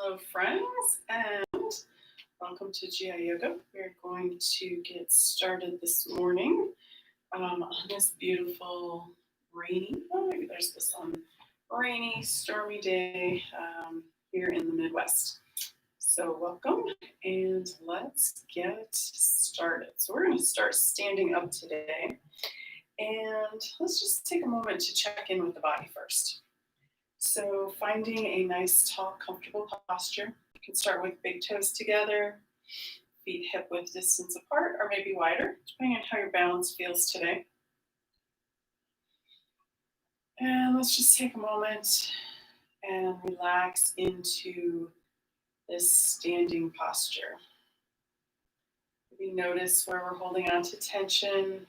Hello friends, and welcome to GI Yoga. We're going to get started this morning on this beautiful rainy, maybe there's the sun, rainy, stormy day here in the Midwest. So welcome, and let's get started. So we're going to start standing up today, and let's just take a moment to check in with the body first. So finding a nice, tall, comfortable posture. You can start with big toes together, feet hip width distance apart, or maybe wider, depending on how your balance feels today. And let's just take a moment and relax into this standing posture. Maybe notice where we're holding on to tension.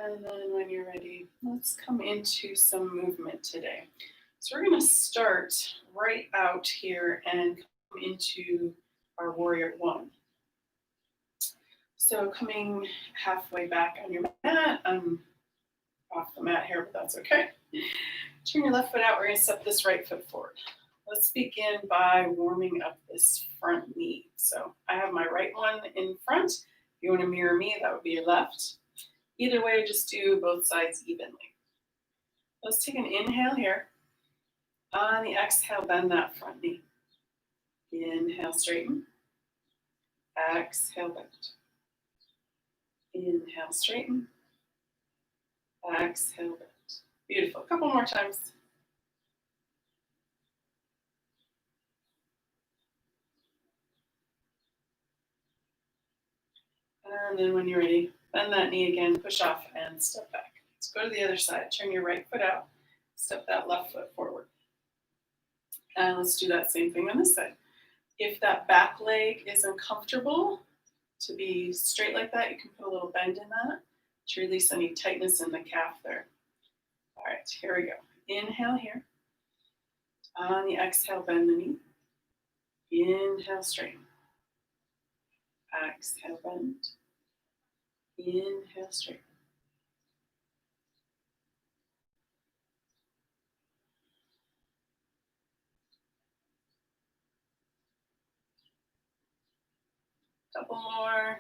And then when you're ready, let's come into some movement today. So we're going to start right out here and come into our warrior one. So coming halfway back on your mat, I'm off the mat here, but that's okay. Turn your left foot out. We're going to step this right foot forward. Let's begin by warming up this front knee. So I have my right one in front. If you want to mirror me, that would be your left. Either way, just do both sides evenly. Let's take an inhale here. On the exhale, bend that front knee. Inhale, straighten. Exhale, bend. Inhale, straighten. Exhale, bend. Beautiful. A couple more times. And then when you're ready, bend that knee again, push off and step back. Let's go to the other side. Turn your right foot out. Step that left foot forward. And let's do that same thing on this side. If that back leg is uncomfortable to be straight like that, you can put a little bend in that to release any tightness in the calf there. All right, here we go. Inhale here. On the exhale, bend the knee. Inhale, straighten. Exhale, bend. Inhale, straighten. Couple more.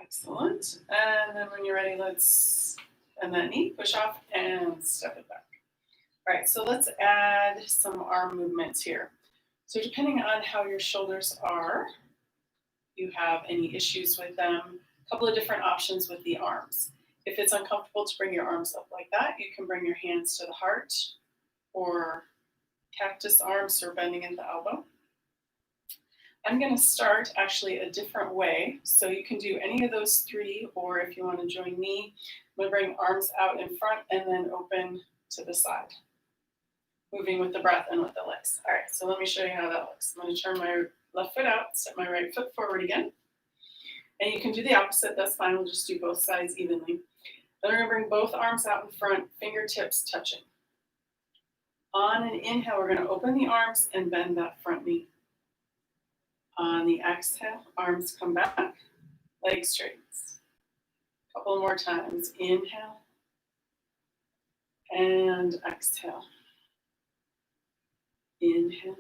Excellent. And then when you're ready, let's bend that knee, push off, and step it back. All right, so let's add some arm movements here. So depending on how your shoulders are, you have any issues with them, a couple of different options with the arms. If it's uncomfortable to bring your arms up like that, you can bring your hands to the heart or cactus arms or bending at the elbow. I'm going to start actually a different way. So you can do any of those three, or if you want to join me, I'm going to bring arms out in front and then open to the side, moving with the breath and with the legs. All right, so let me show you how that looks. I'm going to turn my left foot out, step my right foot forward again. And you can do the opposite, that's fine. We'll just do both sides evenly. Then we're going to bring both arms out in front, fingertips touching. On an inhale, we're going to open the arms and bend that front knee. On the exhale, arms come back, leg straightens. A couple more times. Inhale and exhale. Inhale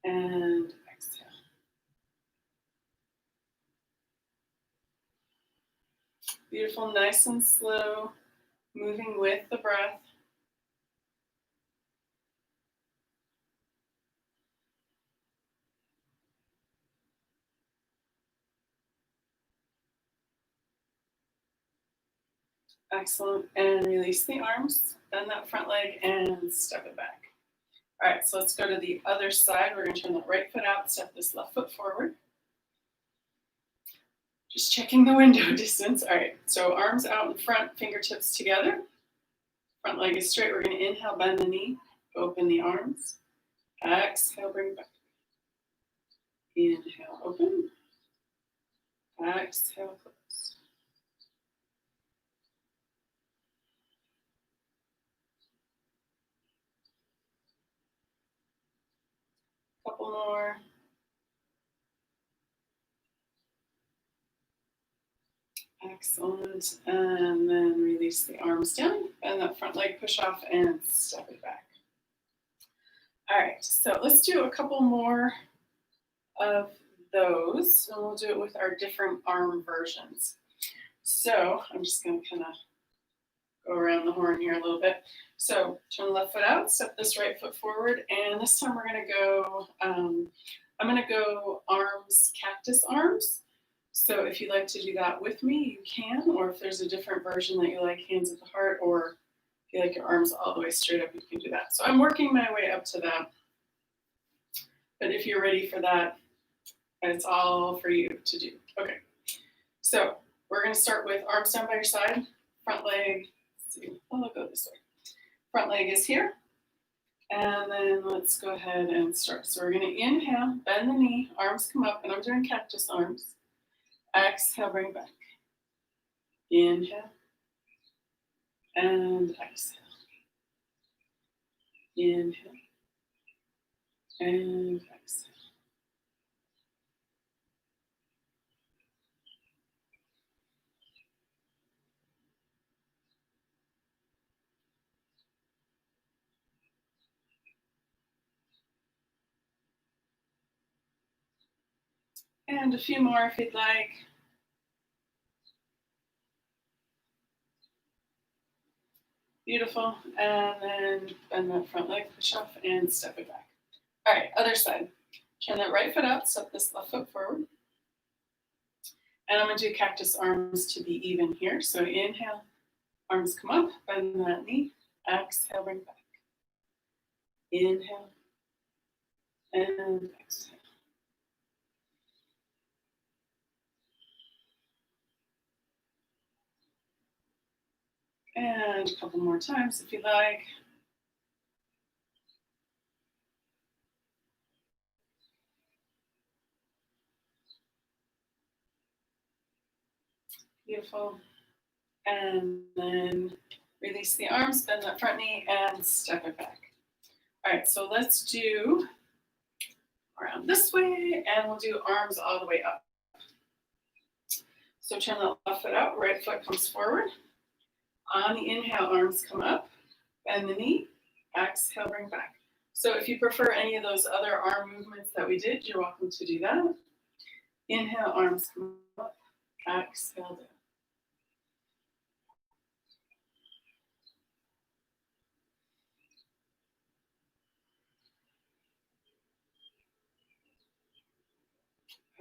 and exhale. Beautiful, nice and slow, moving with the breath. Excellent. And release the arms, bend that front leg and step it back. All right, so let's go to the other side. We're going to turn the right foot out, step this left foot forward. Just checking the window distance. All right, so arms out in front, fingertips together. Front leg is straight. We're going to inhale, bend the knee, open the arms. Exhale, bring back. Inhale, open. Exhale, close. more. Excellent. And then release the arms down, bend that front leg, push off, and step it back. All right, so let's do a couple more of those, and we'll do it with our different arm versions. So I'm just going to kind of go around the horn here a little bit. So turn the left foot out, step this right foot forward, and this time we're going to go, I'm going to go arms, cactus arms. So if you'd like to do that with me, you can, or if there's a different version that you like, hands at the heart, or if you like your arms all the way straight up, you can do that. So I'm working my way up to that. But if you're ready for that, it's all for you to do. Okay, so we're going to start with arms down by your side, front leg. Let's see, I'll go this way. Front leg is here. And then let's go ahead and start. So we're going to inhale, bend the knee, arms come up, and I'm doing cactus arms. Exhale, bring back. Inhale. And exhale. Inhale. And exhale. And a few more if you'd like. Beautiful. And then bend that front leg, push off, and step it back. All right, other side. Turn that right foot out, step this left foot forward. And I'm going to do cactus arms to be even here. So inhale, arms come up, bend that knee. Exhale, bring back. Inhale. And exhale. And a couple more times if you like. Beautiful. And then release the arms, bend that front knee, and step it back. All right, so let's do around this way, and we'll do arms all the way up. So turn the left foot out, right foot comes forward. On the inhale, arms come up, bend the knee, exhale, bring back. So if you prefer any of those other arm movements that we did, you're welcome to do that. Inhale, arms come up, exhale down.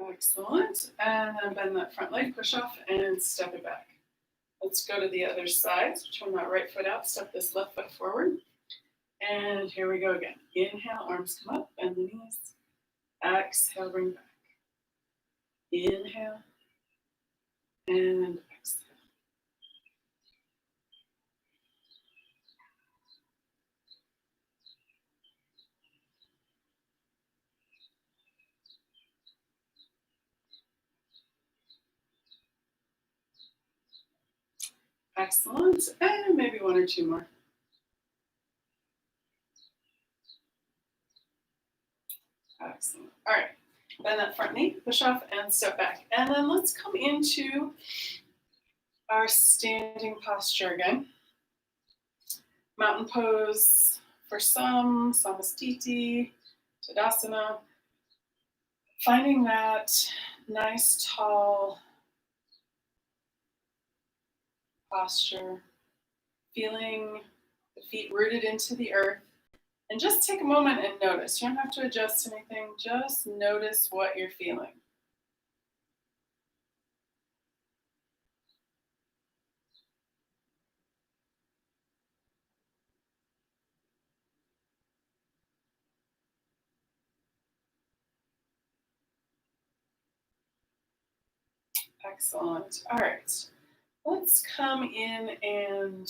Excellent. And then bend that front leg, push off, and step it back. Let's go to the other side. So turn that right foot out, step this left foot forward. And here we go again. Inhale, arms come up, bend the knees. Exhale, bring back. Inhale. And exhale. Excellent. And maybe one or two more. Excellent. All right. Bend that front knee, push off, and step back. And then let's come into our standing posture again. Mountain pose for some, Samastiti, Tadasana. Finding that nice, tall posture, feeling the feet rooted into the earth. And just take a moment and notice. You don't have to adjust anything. Just notice what you're feeling. Excellent. All right. Let's come in and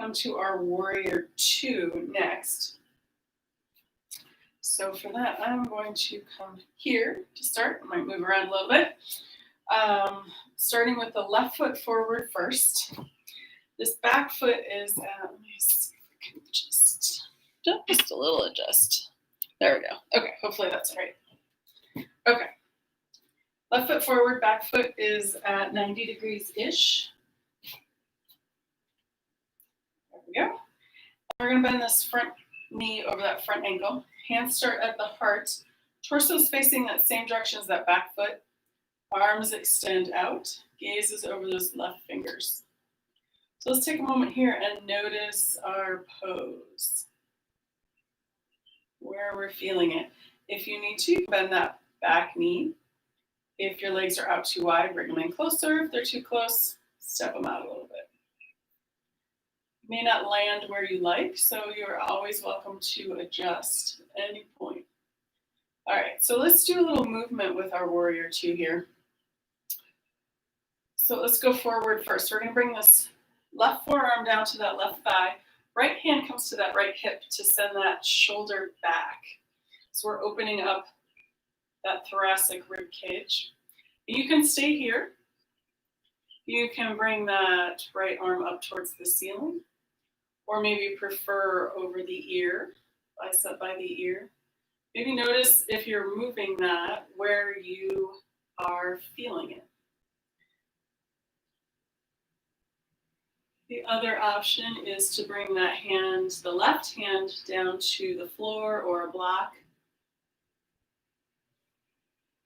come to our warrior two next. So for that, I'm going to come here to start. I might move around a little bit. Starting with the left foot forward first. This back foot is, let me see if I can just a little adjust. There we go. Okay, hopefully that's all right. Okay. Left foot forward, back foot is at 90 degrees-ish. There we go. We're going to bend this front knee over that front ankle. Hands start at the heart. Torso's facing that same direction as that back foot. Arms extend out. Gaze is over those left fingers. So let's take a moment here and notice our pose, where we're feeling it. If you need to, bend that back knee. If your legs are out too wide, bring them in closer. If they're too close, step them out a little bit. You may not land where you like, so you're always welcome to adjust at any point. All right, so let's do a little movement with our warrior two here. So let's go forward first. We're going to bring this left forearm down to that left thigh. Right hand comes to that right hip to send that shoulder back. So we're opening up that thoracic rib cage. You can stay here. You can bring that right arm up towards the ceiling, or maybe prefer over the ear, bicep by the ear. Maybe notice if you're moving that, where you are feeling it. The other option is to bring that hand, the left hand, down to the floor or a block.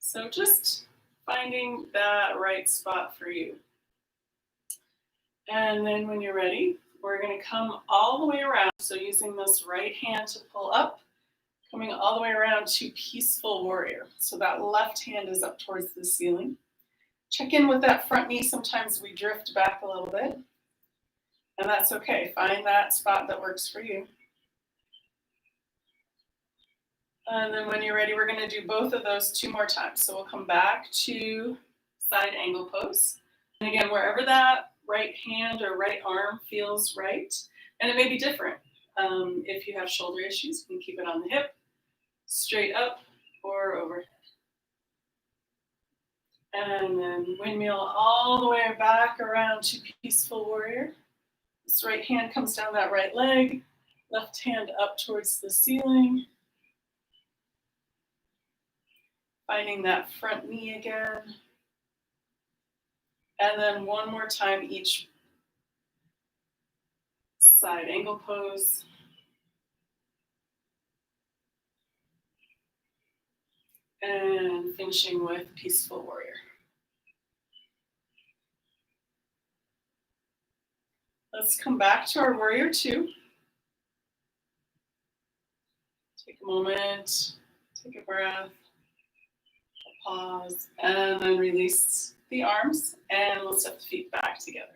So just finding that right spot for you. And then when you're ready, we're going to come all the way around. So using this right hand to pull up, coming all the way around to peaceful warrior. So that left hand is up towards the ceiling. Check in with that front knee. Sometimes we drift back a little bit. And that's okay. Find that spot that works for you. And then when you're ready, we're going to do both of those 2 more times. So we'll come back to side angle pose. And again, wherever that right hand or right arm feels right, and it may be different. If you have shoulder issues, you can keep it on the hip, straight up or overhead. And then windmill all the way back around to peaceful warrior. This right hand comes down that right leg, left hand up towards the ceiling. Finding that front knee again. And then one more time each side angle pose. And finishing with peaceful warrior. Let's come back to our warrior two. Take a moment, take a breath, a pause, and then release the arms, and we'll step the feet back together.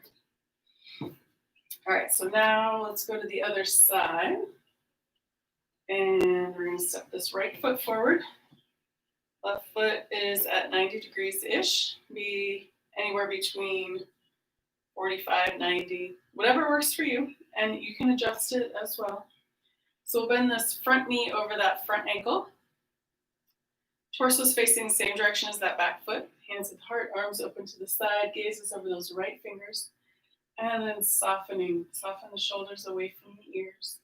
All right, so now let's go to the other side. And we're going to step this right foot forward. Left foot is at 90 degrees-ish, be anywhere between 45, 90, whatever works for you, and you can adjust it as well. So we'll bend this front knee over that front ankle. Torso's facing the same direction as that back foot. Hands at the heart, arms open to the side, gazes over those right fingers. And then soften the shoulders away from the ears.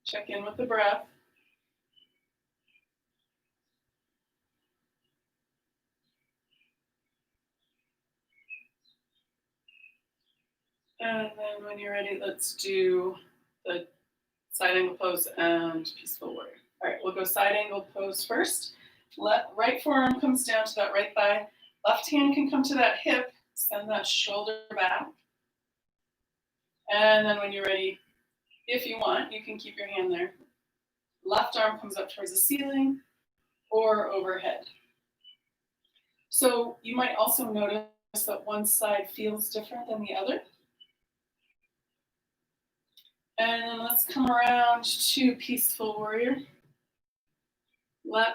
Check in with the breath. And then when you're ready, let's do the side angle pose and peaceful warrior. All right, we'll go side angle pose first. Right forearm comes down to that right thigh. Left hand can come to that hip. Send that shoulder back. And then when you're ready, if you want, you can keep your hand there. Left arm comes up towards the ceiling or overhead. So you might also notice that one side feels different than the other. And then let's come around to peaceful warrior.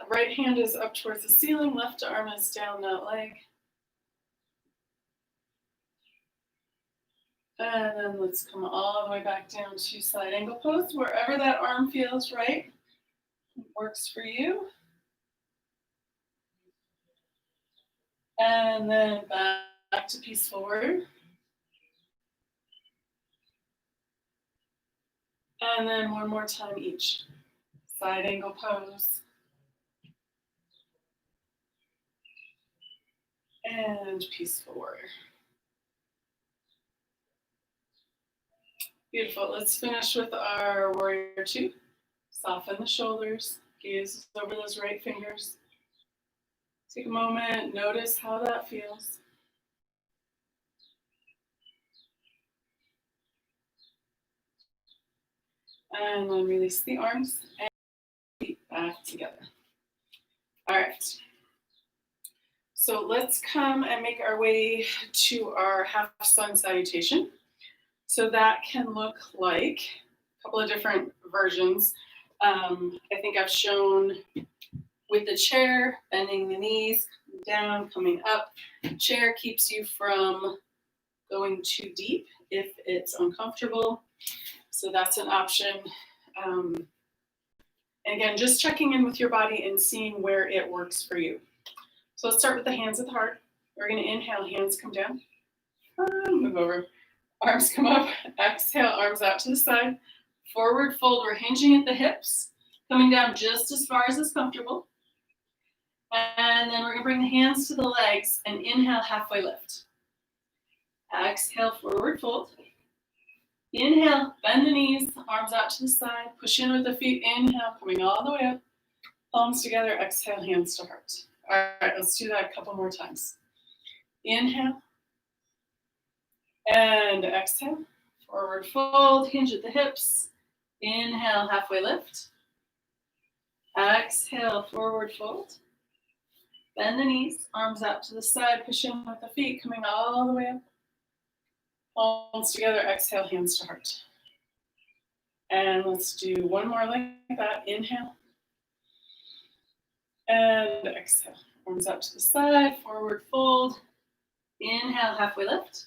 Right hand is up towards the ceiling, left arm is down that leg. And then let's come all the way back down to side angle pose. Wherever that arm feels right, works for you. And then back to peaceful warrior. And then one more time each. Side angle pose. And peaceful warrior. Beautiful. Let's finish with our warrior two. Soften the shoulders. Gaze over those right fingers. Take a moment. Notice how that feels. And then release the arms and feet back together. All right. So let's come and make our way to our half sun salutation. So that can look like a couple of different versions. I think I've shown with the chair, bending the knees, down, coming up. Chair keeps you from going too deep if it's uncomfortable. So that's an option. And again, just checking in with your body and seeing where it works for you. So let's start with the hands at the heart. We're going to inhale, hands come down. Move over. Arms come up. Exhale, arms out to the side. Forward fold. We're hinging at the hips. Coming down just as far as is comfortable. And then we're going to bring the hands to the legs and inhale, halfway lift. Exhale, forward fold. Inhale, bend the knees, arms out to the side. Push in with the feet. Inhale, coming all the way up. Palms together. Exhale, hands to heart. All right, let's do that a couple more times. Inhale. And exhale. Forward fold, hinge at the hips. Inhale, halfway lift. Exhale, forward fold. Bend the knees, arms out to the side, push in with the feet, coming all the way up. Palms together, exhale, hands to heart. And let's do one more like that. Inhale. And exhale. Arms out to the side, forward fold. Inhale, halfway lift.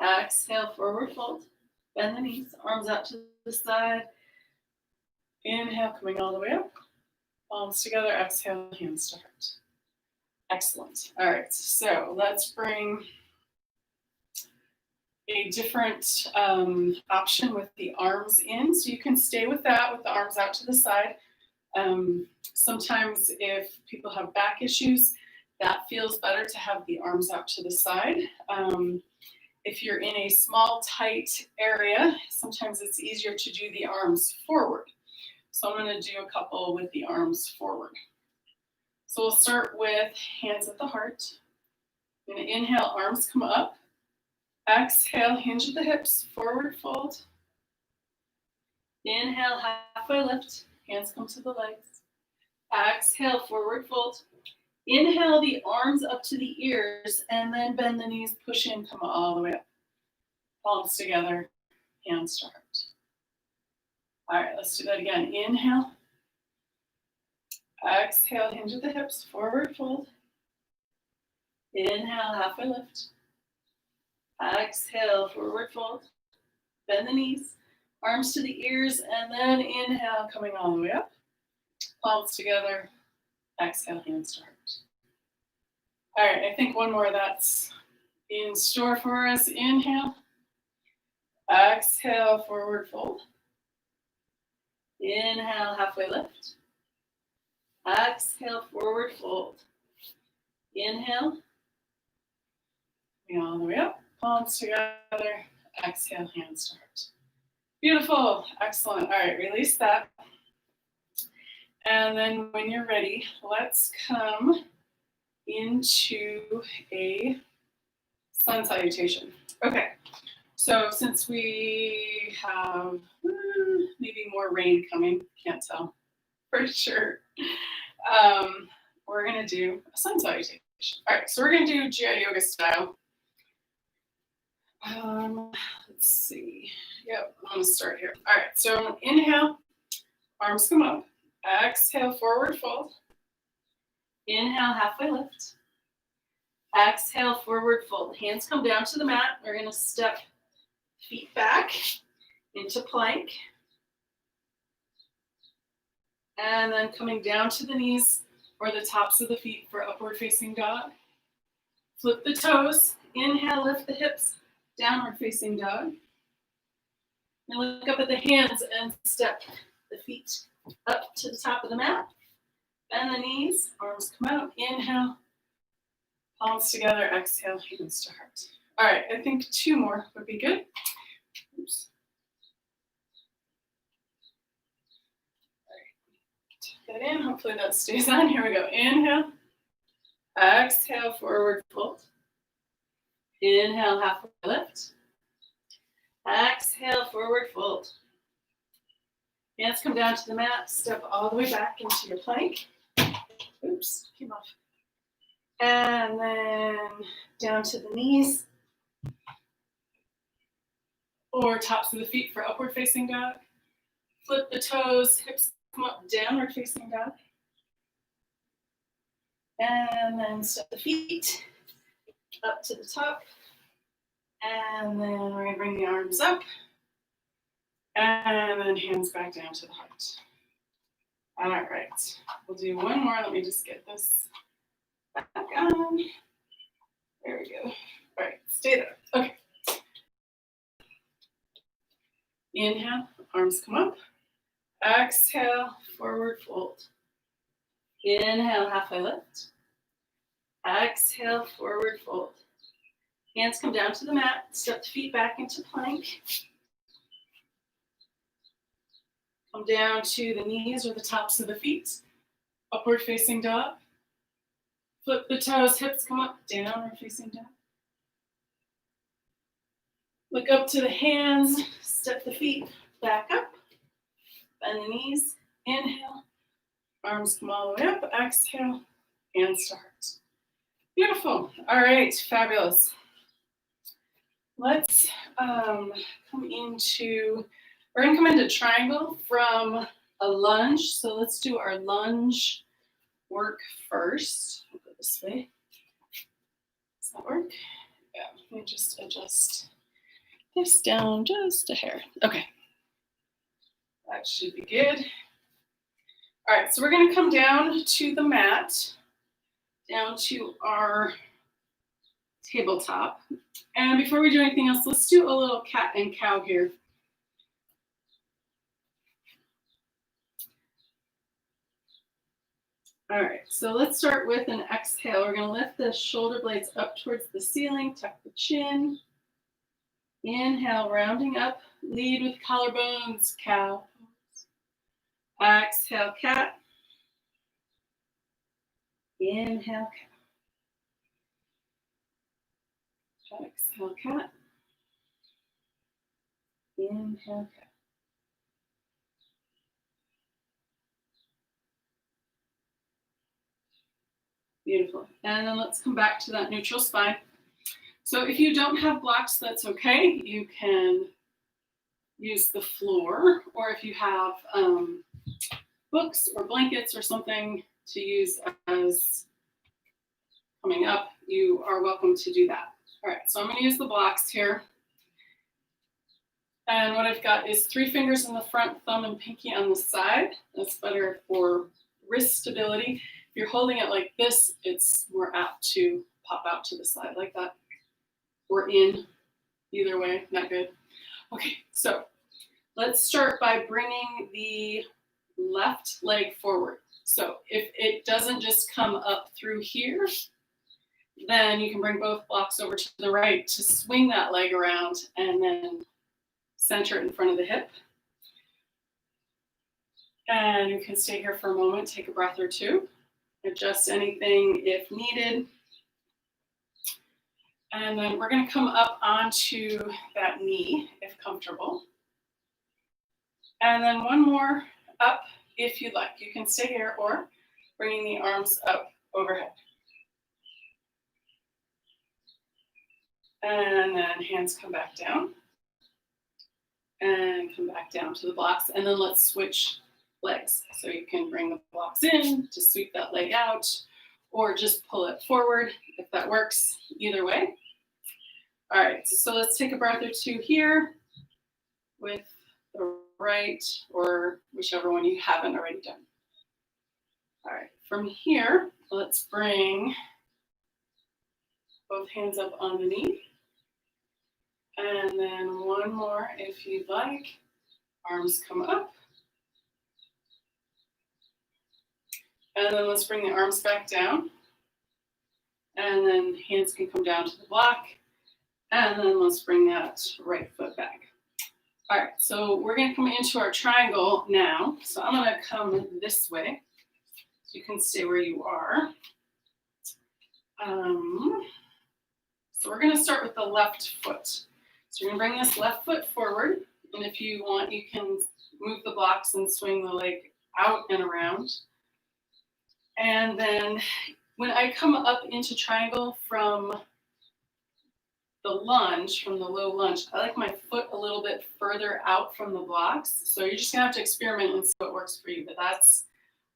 Exhale, forward fold. Bend the knees, arms out to the side. Inhale, coming all the way up. Palms together, exhale, hands to heart. Excellent. All right, so let's bring a different option with the arms in. So you can stay with that, with the arms out to the side. Sometimes if people have back issues, that feels better to have the arms out to the side. If you're in a small, tight area, sometimes it's easier to do the arms forward. So I'm going to do a couple with the arms forward. So we'll start with hands at the heart. I'm going to inhale, arms come up. Exhale, hinge at the hips, forward fold. Inhale, halfway lift, hands come to the legs. Exhale, forward fold. Inhale the arms up to the ears and then bend the knees, push in, come all the way up. Palms together, hands to heart. All right, let's do that again. Inhale. Exhale, hinge at the hips, forward fold. Inhale, halfway lift. Exhale, forward fold. Bend the knees, arms to the ears, and then inhale, coming all the way up. Palms together. Exhale, hands to heart. All right, I think one more that's in store for us. Inhale. Exhale, forward fold. Inhale, halfway lift. Exhale, forward fold. Inhale. All the way up. Palms together. Exhale, hands to heart. Beautiful. Excellent. All right, release that. And then when you're ready, let's come into a sun salutation. Okay. So since we have maybe more rain coming, can't tell for sure, we're going to do a sun salutation. All right, so we're going to do Jia Yoga style. Let's see. Yep, I'm going to start here. All right, so inhale, arms come up. Exhale, forward fold. Inhale, halfway lift. Exhale, forward fold. Hands come down to the mat. We're going to step feet back into plank. And then coming down to the knees or the tops of the feet for upward facing dog. Flip the toes. Inhale, lift the hips. Downward facing dog. And look up at the hands and step the feet up to the top of the mat. Bend the knees, arms come out. Inhale, palms together. Exhale, hands to heart. All right, I think 2 more would be good. Oops. All right, get in. Hopefully that stays on. Here we go. Inhale, exhale, forward fold. Inhale, halfway lift. Exhale, forward fold. Hands come down to the mat. Step all the way back into your plank. Oops, came off. And then down to the knees. Or tops of the feet for upward facing dog. Flip the toes, hips come up, downward facing dog. And then step the feet up to the top. And then we're going to bring the arms up. And then hands back down to the heart. All right, we'll do 1 more. Let me just get this back on. There we go. All right, stay there. Okay. Inhale, arms come up. Exhale, forward fold. Inhale, halfway lift. Exhale, forward fold. Hands come down to the mat. Step the feet back into plank. Come down to the knees or the tops of the feet. Upward facing dog. Flip the toes, hips come up, downward facing dog. Look up to the hands, step the feet back up. Bend the knees, inhale. Arms come all the way up, exhale, hands to heart. Beautiful. All right, fabulous. Let's come into, we're gonna come into triangle from a lunge. So let's do our lunge work first. I'll go this way. Does that work? Yeah, let me just adjust this down just a hair. Okay, that should be good. All right, so we're gonna come down to the mat, down to our tabletop. And before we do anything else, let's do a little cat and cow here. All right, so let's start with an exhale. We're gonna lift the shoulder blades up towards the ceiling, tuck the chin. Inhale, rounding up, lead with collarbones, cow. Exhale, cat. Inhale, cat. Exhale, cat. Inhale, cat. Beautiful. And then let's come back to that neutral spine. So if you don't have blocks, that's okay. You can use the floor, or if you have books or blankets or something to use as coming up, you are welcome to do that. All right, so I'm gonna use the blocks here. And what I've got is 3 fingers in the front, thumb and pinky on the side. That's better for wrist stability. If you're holding it like this, it's more apt to pop out to the side like that, or in, either way, not good. Okay, so let's start by bringing the left leg forward. So if it doesn't just come up through here, then you can bring both blocks over to the right to swing that leg around and then center it in front of the hip. And you can stay here for a moment, take a breath or 2, adjust anything if needed. And then we're gonna come up onto that knee if comfortable. And then 1 more up if you'd like. You can stay here or bringing the arms up overhead. And then hands come back down. And come back down to the blocks. And then let's switch legs. So you can bring the blocks in to sweep that leg out, or just pull it forward if that works, either way. All right, so let's take a breath or 2 here with the right, or whichever one you haven't already done. All right, from here, let's bring both hands up on the knee. And then one more if you'd like. Arms come up. And then let's bring the arms back down. And then hands can come down to the block. And then let's bring that right foot back. All right, so we're going to come into our triangle now. So I'm going to come this way. So you can stay where you are. So we're going to start with the left foot. So you're going to bring this left foot forward. And if you want, you can move the blocks and swing the leg out and around. And then when I come up into triangle from the lunge, from the low lunge, I like my foot a little bit further out from the blocks. So you're just gonna have to experiment and see what works for you, but that's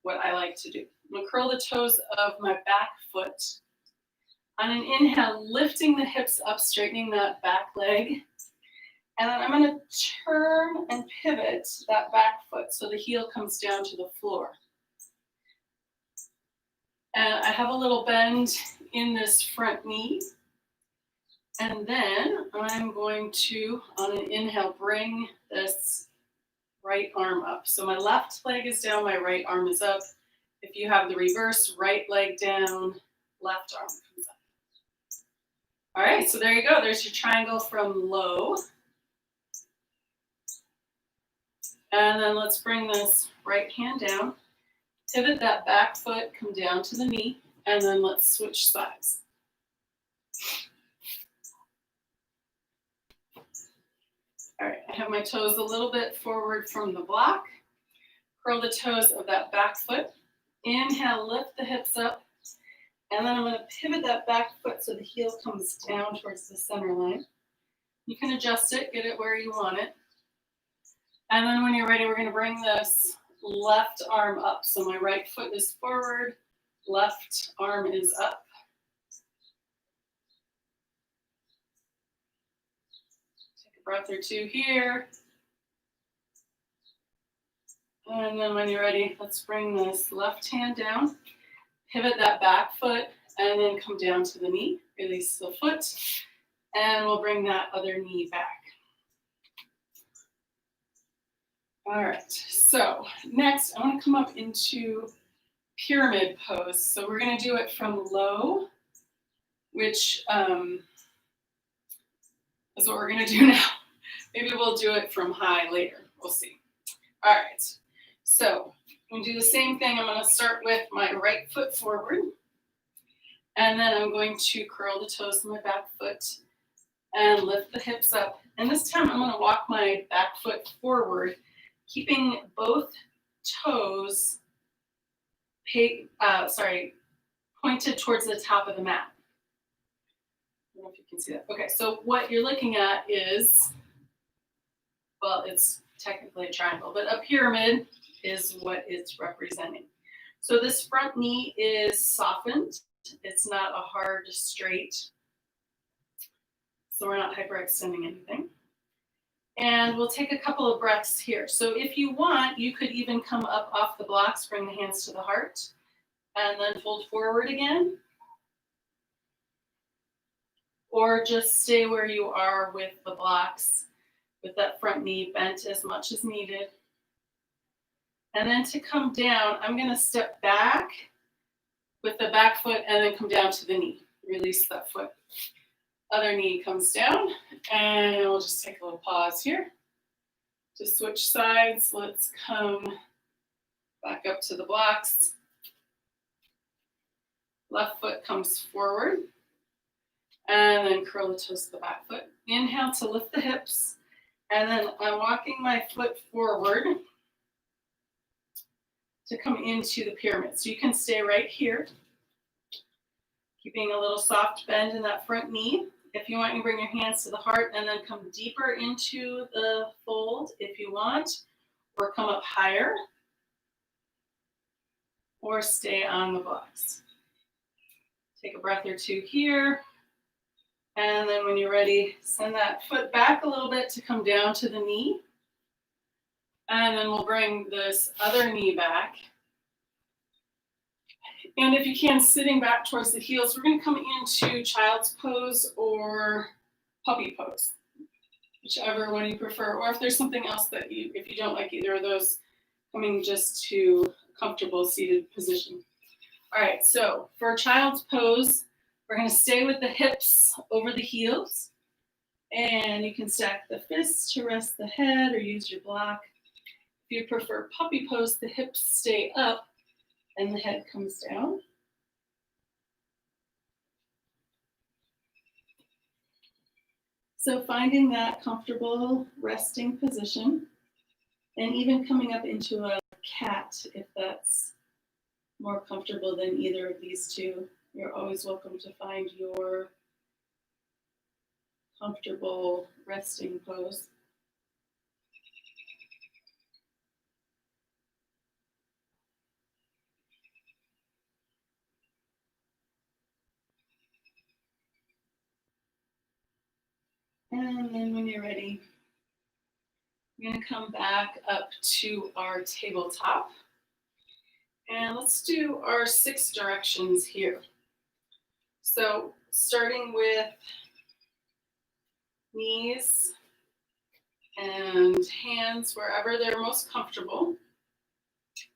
what I like to do. I'm gonna curl the toes of my back foot. On an inhale, lifting the hips up, straightening that back leg. And then I'm gonna turn and pivot that back foot so the heel comes down to the floor. And I have a little bend in this front knee. And then I'm going to, on an inhale, bring this right arm up. So my left leg is down, my right arm is up. If you have the reverse, right leg down, left arm comes up. All right, so there you go. There's your triangle from low. And then let's bring this right hand down. Pivot that back foot, come down to the knee, and then let's switch sides. All right, I have my toes a little bit forward from the block. Curl the toes of that back foot. Inhale, lift the hips up. And then I'm going to pivot that back foot so the heel comes down towards the center line. You can adjust it, get it where you want it. And then when you're ready, we're going to bring this left arm up. So my right foot is forward, left arm is up. Breath or two here. And then when you're ready, let's bring this left hand down, pivot that back foot, and then come down to the knee. Release the foot, and we'll bring that other knee back. All right, so next I want to come up into pyramid pose. So we're going to do it from low, which is what we're going to do now. Maybe we'll do it from high later. We'll see. All right. So I'm going to do the same thing. I'm going to start with my right foot forward. And then I'm going to curl the toes of my back foot and lift the hips up. And this time I'm going to walk my back foot forward, keeping both toes pointed towards the top of the mat. I don't know if you can see that. Okay, so what you're looking at is, well, it's technically a triangle, but a pyramid is what it's representing. So this front knee is softened. It's not a hard, straight, so we're not hyperextending anything. And we'll take a couple of breaths here. So if you want, you could even come up off the blocks, bring the hands to the heart, and then fold forward again. Or just stay where you are with the blocks, with that front knee bent as much as needed. And then to come down, I'm going to step back with the back foot and then come down to the knee. Release that foot. Other knee comes down, and we'll just take a little pause here. To switch sides, let's come back up to the blocks. Left foot comes forward, and then curl the toes to the back foot. Inhale to lift the hips, and then I'm walking my foot forward to come into the pyramid. So you can stay right here, keeping a little soft bend in that front knee. If you want, you bring your hands to the heart and then come deeper into the fold if you want, or come up higher, or stay on the blocks. Take a breath or two here. And then when you're ready, send that foot back a little bit to come down to the knee. And then we'll bring this other knee back. And if you can, sitting back towards the heels, we're going to come into child's pose or puppy pose. whichever one you prefer, or if there's something else that if you don't like either of those, coming just to a comfortable seated position. All right, so for child's pose, we're gonna stay with the hips over the heels, and you can stack the fists to rest the head or use your block. If you prefer puppy pose, the hips stay up and the head comes down. So finding that comfortable resting position, and even coming up into a cat if that's more comfortable than either of these two. You're always welcome to find your comfortable resting pose. And then when you're ready, we're going to come back up to our tabletop. And let's do our 6 directions here. So starting with knees and hands wherever they're most comfortable.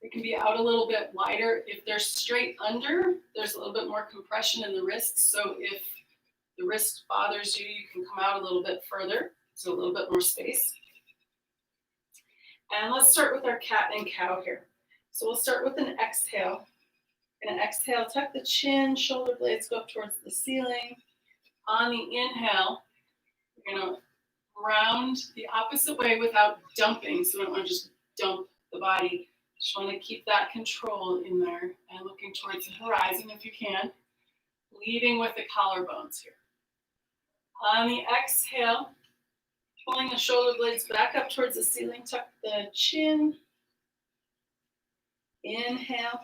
They can be out a little bit wider. If they're straight under, there's a little bit more compression in the wrists. So if the wrist bothers you, you can come out a little bit further. So a little bit more space. And let's start with our cat and cow here. So we'll start with an exhale. Gonna exhale, tuck the chin, shoulder blades go up towards the ceiling. On the inhale, you're gonna round the opposite way without dumping. So we don't want to just dump the body. Just want to keep that control in there and looking towards the horizon if you can. Leading with the collarbones here. On the exhale, pulling the shoulder blades back up towards the ceiling, tuck the chin. Inhale.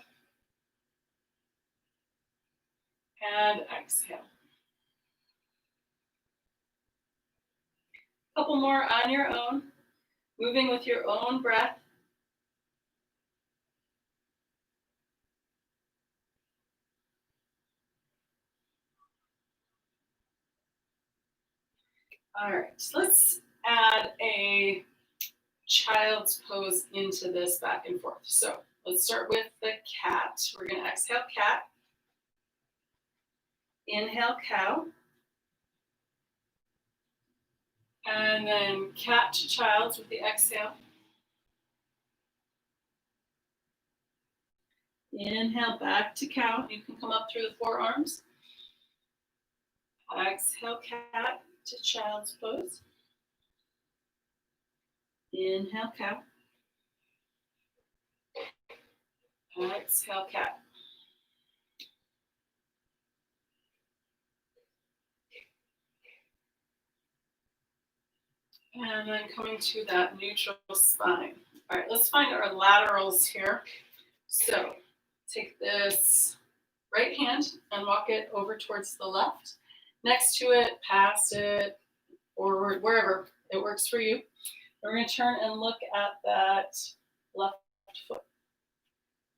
And exhale. A couple more on your own, moving with your own breath. All right, so let's add a child's pose into this back and forth. So let's start with the cat. We're going to exhale cat. Inhale cow. And then cat to child's with the exhale. Inhale back to cow. You can come up through the forearms. Exhale cat to child's pose. Inhale cow. Exhale cat. And then coming to that neutral spine. All right, let's find our laterals here. So take this right hand and walk it over towards the left. Next to it, past it, forward, wherever it works for you. We're going to turn and look at that left foot.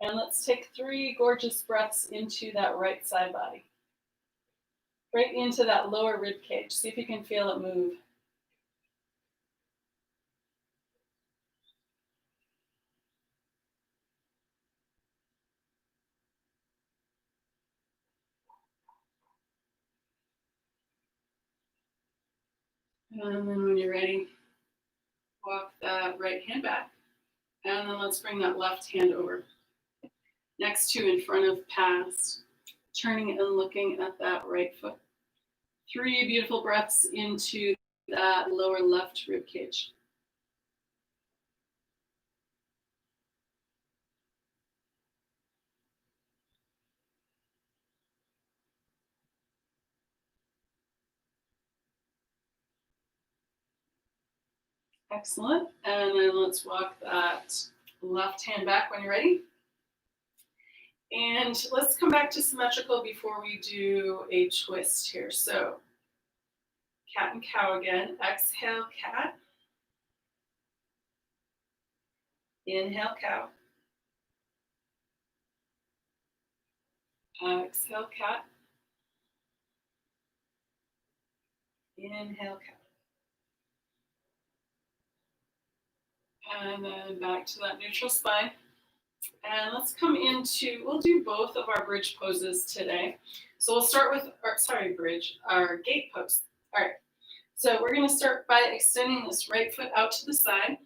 And let's take 3 gorgeous breaths into that right side body. Right into that lower rib cage. See if you can feel it move. And then when you're ready, walk that right hand back. And then let's bring that left hand over. Next to in front of past. Turning and looking at that right foot. 3 beautiful breaths into that lower left rib cage. Excellent. And then let's walk that left hand back when you're ready. And let's come back to symmetrical before we do a twist here. So cat and cow again. Exhale, cat. Inhale, cow. Exhale, cat. Inhale, cow. And then back to that neutral spine. And let's come into, we'll do both of our bridge poses today. So we'll start with, our gate pose. All right. So we're going to start by extending this right foot out to the side.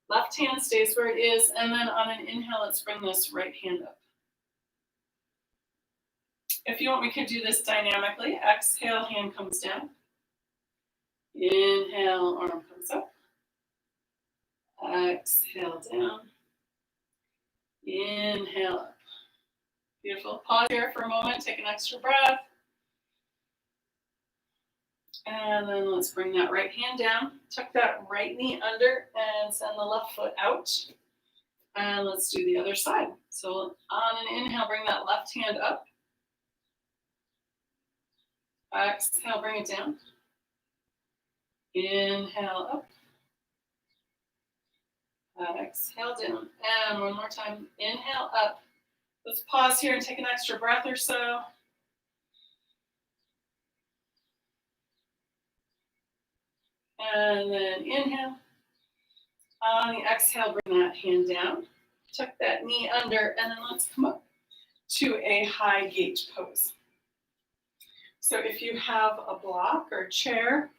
Left hand stays where it is. And then on an inhale, let's bring this right hand up. If you want, we could do this dynamically. Exhale, hand comes down. Inhale, arm comes up. Exhale, down. Inhale up. Beautiful. Pause here for a moment. Take an extra breath. And then let's bring that right hand down. Tuck that right knee under and send the left foot out. And let's do the other side. So on an inhale, bring that left hand up. Exhale, bring it down. Inhale up. Exhale down. And one more time. Inhale up. Let's pause here and take an extra breath or so. And then inhale. On the exhale, bring that hand down. Tuck that knee under, and then let's come up to a high gate pose. So if you have a block or a chair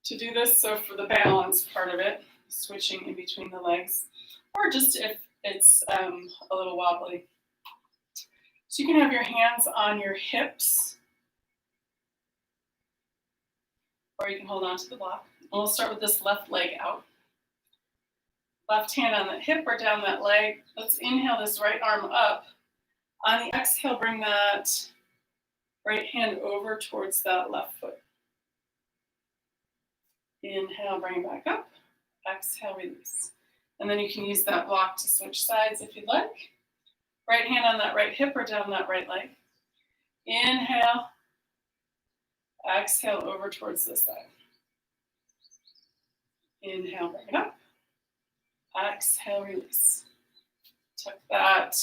to do this, so for the balance part of it, switching in between the legs, or just if it's a little wobbly. So you can have your hands on your hips, or you can hold on to the block. And we'll start with this left leg out. Left hand on the hip or down that leg. Let's inhale this right arm up. On the exhale, bring that right hand over towards that left foot. Inhale, bring it back up. Exhale, release. And then you can use that block to switch sides if you'd like. Right hand on that right hip or down that right leg. Inhale. Exhale over towards this side. Inhale, bring it up. Exhale, release. Tuck that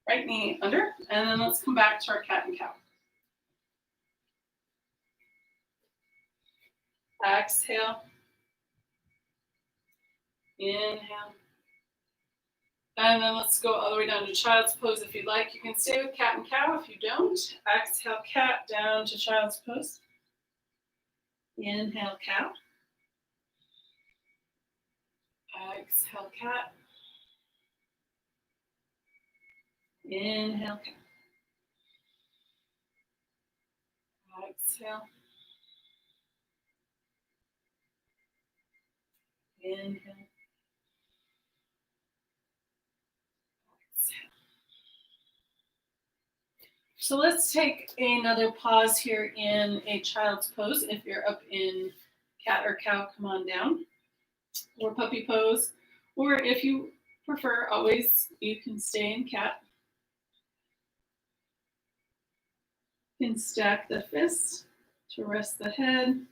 right knee under, and then let's come back to our cat and cow. Exhale. Inhale. And then let's go all the way down to child's pose if you'd like. You can stay with cat and cow if you don't. Exhale, cat, down to child's pose. Inhale, cow. Exhale, cat. Inhale, cow. Exhale. Inhale. Exhale. So let's take another pause here in a child's pose. If you're up in cat or cow, come on down. Or puppy pose. Or if you prefer, always you can stay in cat. You can stack the fists to rest the head.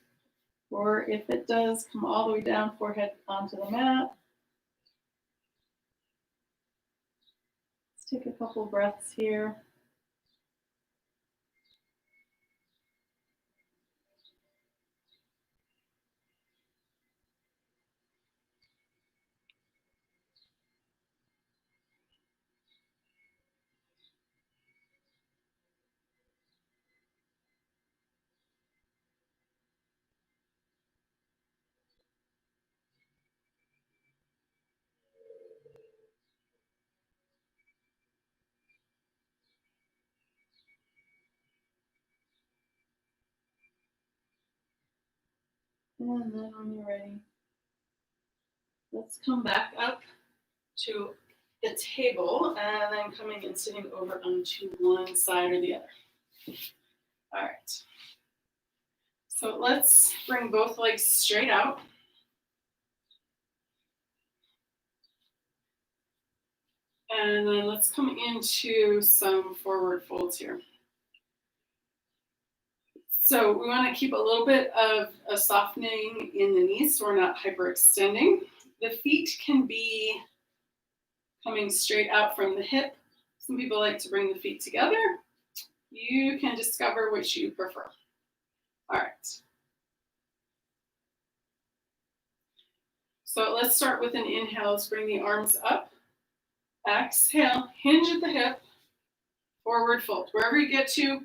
Or if it does, come all the way down, forehead onto the mat. Let's take a couple breaths here. And then when you're ready, let's come back up to the table and then coming and sitting over onto one side or the other. All right. So let's bring both legs straight out. And then let's come into some forward folds here. So we want to keep a little bit of a softening in the knees so we're not hyperextending. The feet can be coming straight out from the hip. Some people like to bring the feet together. You can discover which you prefer. All right. So let's start with an inhale. Let's bring the arms up. Exhale, hinge at the hip, forward fold. Wherever you get to,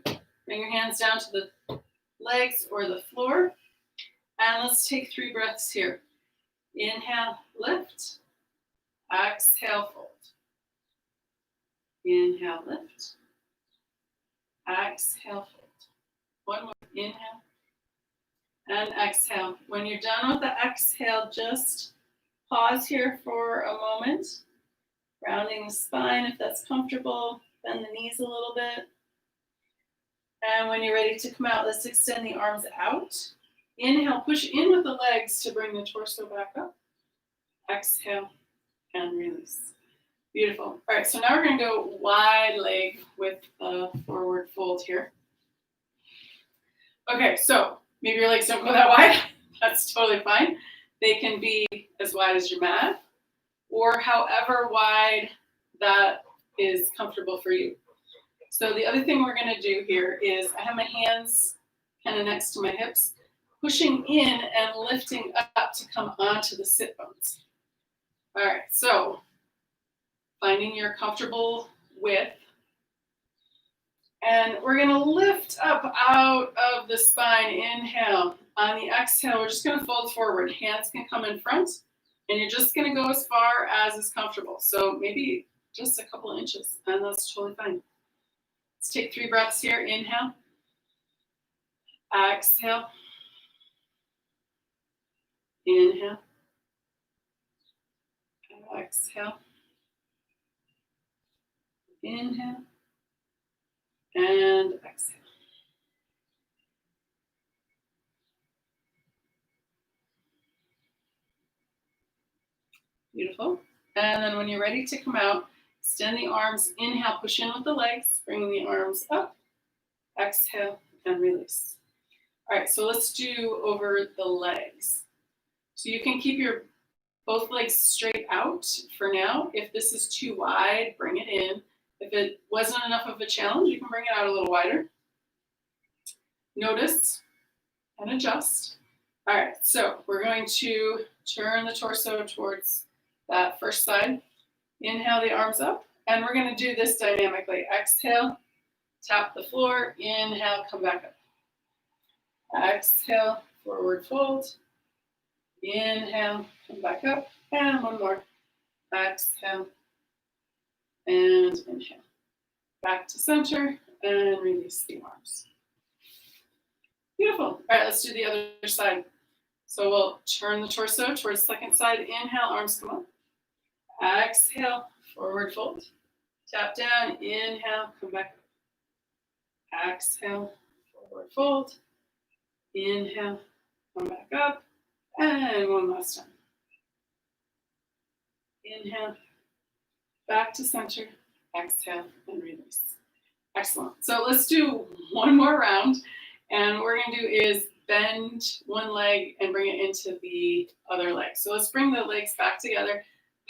bring your hands down to the legs or the floor. And let's take 3 breaths here. Inhale, lift. Exhale, fold. Inhale, lift. Exhale, fold. One more. Inhale. And exhale. When you're done with the exhale, just pause here for a moment. Rounding the spine if that's comfortable. Bend the knees a little bit. And when you're ready to come out, let's extend the arms out. Inhale, push in with the legs to bring the torso back up. Exhale and release. Beautiful. All right, so now we're going to go wide leg with a forward fold here. Okay, so maybe your legs don't go that wide. That's totally fine. They can be as wide as your mat or however wide that is comfortable for you. So the other thing we're going to do here is I have my hands kind of next to my hips, pushing in and lifting up to come onto the sit bones. All right, so finding your comfortable width. And we're going to lift up out of the spine. Inhale. On the exhale, we're just going to fold forward. Hands can come in front, and you're just going to go as far as is comfortable. So maybe just a couple inches, and that's totally fine. Let's take 3 breaths here. Inhale. Exhale. Inhale. Exhale. Inhale. And exhale. Beautiful. And then when you're ready to come out, extend the arms. Inhale, push in with the legs, bringing the arms up. Exhale and release. All right, so let's do over the legs. So you can keep your both legs straight out for now. If this is too wide, bring it in. If it wasn't enough of a challenge, you can bring it out a little wider. Notice and adjust. All right, so we're going to turn the torso towards that first side. Inhale the arms up, and we're going to do this dynamically. Exhale, tap the floor. Inhale, come back up. Exhale, forward fold. Inhale, come back up. And one more. Exhale. And inhale. Back to center and release the arms. Beautiful. All right, let's do the other side. So we'll turn the torso towards the second side. Inhale, arms come up. Exhale, forward fold. Tap down. Inhale, come back up. Exhale, forward fold. Inhale, come back up. And one last time. Inhale, back to center. Exhale, and release. Excellent. So let's do one more round. And what we're going to do is bend one leg and bring it into the other leg. So let's bring the legs back together,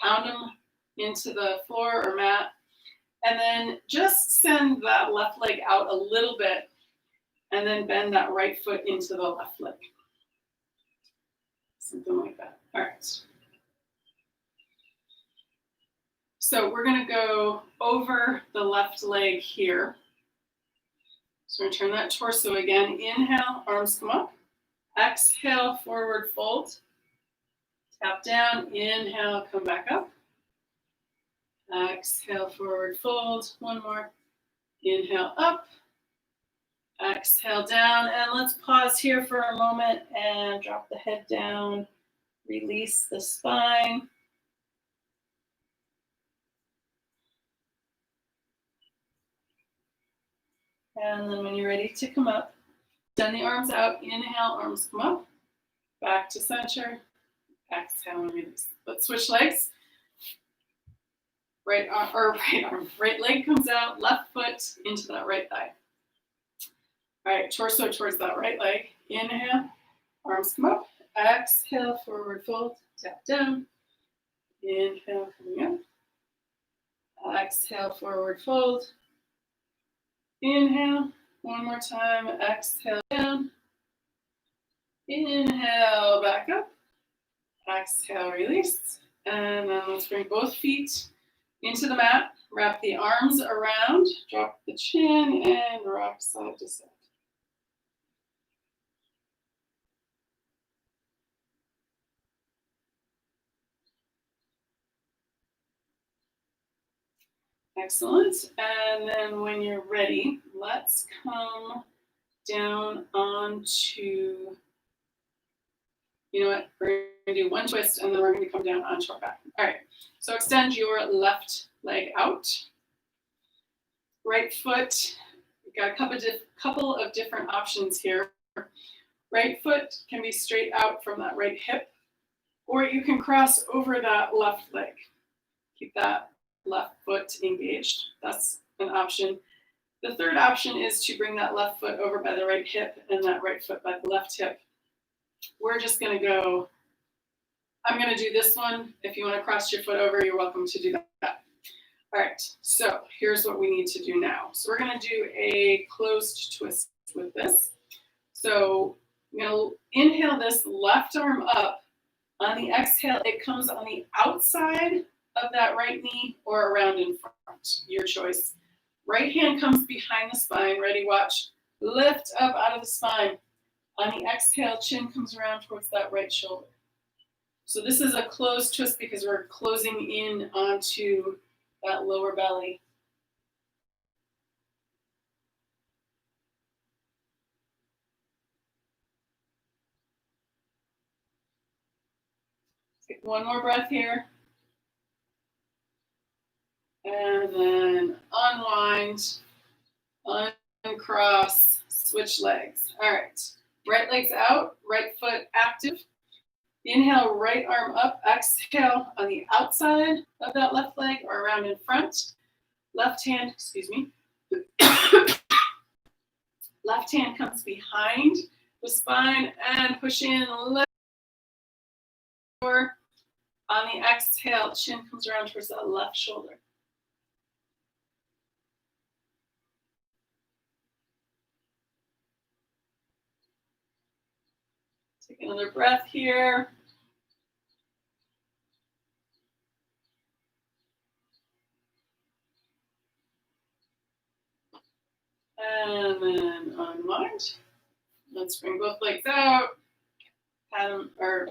pound them into the floor or mat, and then just send that left leg out a little bit, and then bend that right foot into the left leg. Something like that. All right. So we're going to go over the left leg here. So we're going to turn that torso again. Inhale, arms come up. Exhale, forward fold. Tap down. Inhale, come back up. Exhale, forward fold. One more. Inhale, up. Exhale, down. And let's pause here for a moment and drop the head down. Release the spine. And then when you're ready to come up, send the arms out. Inhale, arms come up. Back to center. Exhale and release. Let's switch legs. Right leg comes out, left foot into that right thigh. All right, torso towards that right leg. Inhale, arms come up. Exhale, forward fold, tap down. Inhale, coming up. Exhale, forward fold. Inhale, one more time. Exhale, down. Inhale, back up. Exhale, release. And then let's bring both feet into the mat. Wrap the arms around, drop the chin, and rock side to side. Excellent. And then when you're ready, let's come down onto, you know what, we're going to do one twist and then we're going to come down onto our back. All right, so extend your left leg out. Right foot, we've got a couple of different options here. Right foot can be straight out from that right hip, or you can cross over that left leg. Keep that left foot engaged. That's an option. The third option is to bring that left foot over by the right hip and that right foot by the left hip. We're just going to go, I'm going to do this one. If you want to cross your foot over, you're welcome to do that. All right, so here's what we need to do now. So we're going to do a closed twist with this. So I'm going to inhale this left arm up. On the exhale, it comes on the outside of that right knee or around in front, your choice. Right hand comes behind the spine. Ready, watch. Lift up out of the spine. On the exhale, chin comes around towards that right shoulder. So this is a closed twist because we're closing in onto that lower belly. Take one more breath here. And then unwind, uncross, switch legs. All right, right leg's out, right foot active. Inhale, right arm up. Exhale on the outside of that left leg or around in front. Left hand, excuse me. Left hand comes behind the spine and push in, lift. On the exhale, chin comes around towards that left shoulder. Take another breath here. And then unwind. Let's bring both legs out. Pat them, or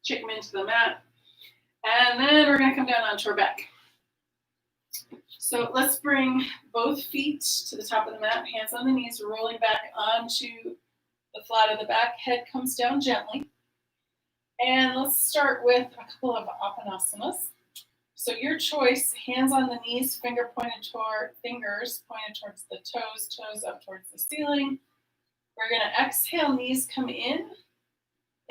kick them into the mat. And then we're going to come down onto our back. So let's bring both feet to the top of the mat, hands on the knees, rolling back onto the flat of the back. Head comes down gently. And let's start with a couple of Appanasanas. So your choice, hands on the knees, fingers pointed towards the toes up towards the ceiling. We're going to exhale, knees come in.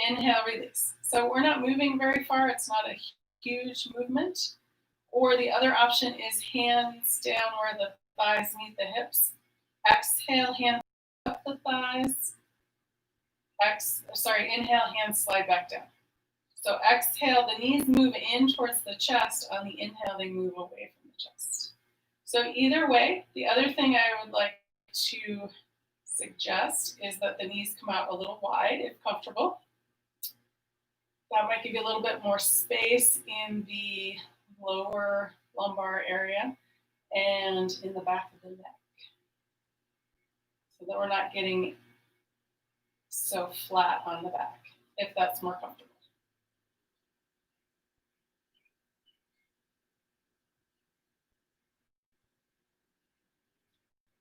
Inhale, release. So we're not moving very far. It's not a huge movement. Or the other option is hands down where the thighs meet the hips. Exhale, hands up the thighs. Inhale, hands slide back down. So exhale, the knees move in towards the chest. On the inhale, they move away from the chest. So either way, the other thing I would like to suggest is that the knees come out a little wide if comfortable. That might give you a little bit more space in the lower lumbar area and in the back of the neck, so that we're not getting so flat on the back, if that's more comfortable.